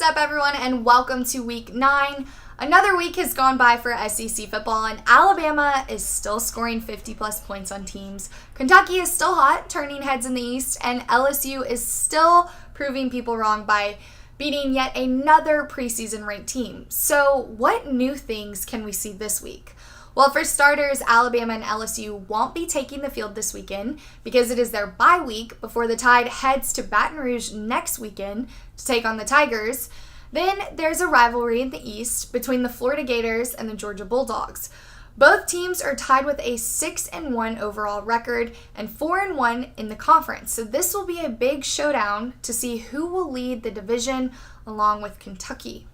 up, everyone, and welcome to Week 9. Another week has gone by for SEC football, and Alabama is still scoring 50-plus points on teams. Kentucky is still hot, turning heads in the East, and LSU is still proving people wrong by beating yet another preseason ranked team. So what new things can we see this week? Well, for starters, Alabama and LSU won't be taking the field this weekend because it is their bye week before the Tide heads to Baton Rouge next weekend to take on the Tigers. Then there's a rivalry in the East between the Florida Gators and the Georgia Bulldogs. Both teams are tied with a 6-1 overall record and 4-1 in the conference. So this will be a big showdown to see who will lead the division along with Kentucky.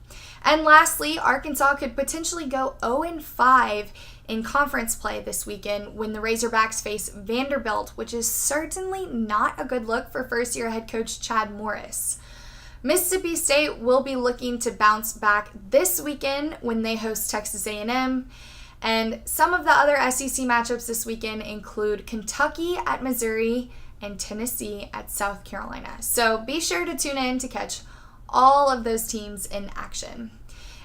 And lastly, Arkansas could potentially go 0-5 in conference play this weekend when the Razorbacks face Vanderbilt, which is certainly not a good look for first-year head coach Chad Morris. Mississippi State will be looking to bounce back this weekend when they host Texas A&M. And some of the other SEC matchups this weekend include Kentucky at Missouri and Tennessee at South Carolina. So be sure to tune in to catch all of those teams in action.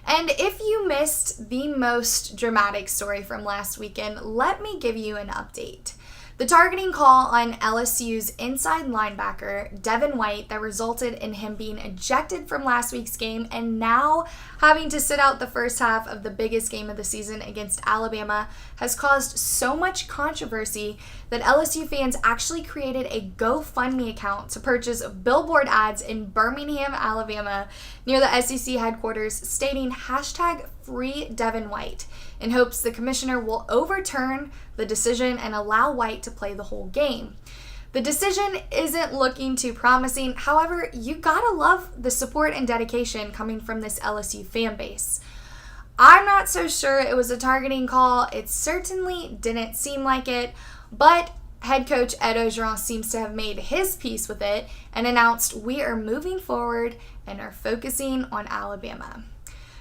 And if you missed the most dramatic story from last weekend, let me give you an update. The targeting call on LSU's inside linebacker, Devin White, that resulted in him being ejected from last week's game and now having to sit out the first half of the biggest game of the season against Alabama has caused so much controversy that LSU fans actually created a GoFundMe account to purchase billboard ads in Birmingham, Alabama, near the SEC headquarters, stating #FreeDevinWhite in hopes the commissioner will overturn the decision and allow White to play the whole game. The decision isn't looking too promising. However, you gotta love the support and dedication coming from this LSU fan base. I'm not so sure it was a targeting call. It certainly didn't seem like it, but head coach Ed Orgeron seems to have made his peace with it and announced we are moving forward and are focusing on Alabama.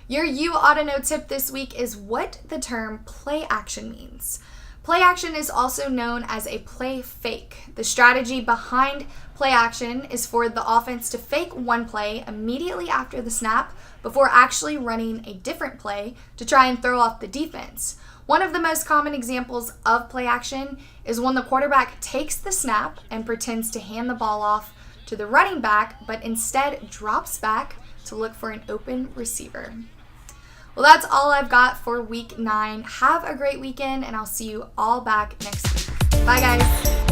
Your You Oughta Know tip this week is what the term play action means. Play action is also known as a play fake. The strategy behind play action is for the offense to fake one play immediately after the snap before actually running a different play to try and throw off the defense. One of the most common examples of play action is when the quarterback takes the snap and pretends to hand the ball off to the running back, but instead drops back to look for an open receiver. Well, that's all I've got for Week 9. Have a great weekend, and I'll see you all back next week. Bye, guys.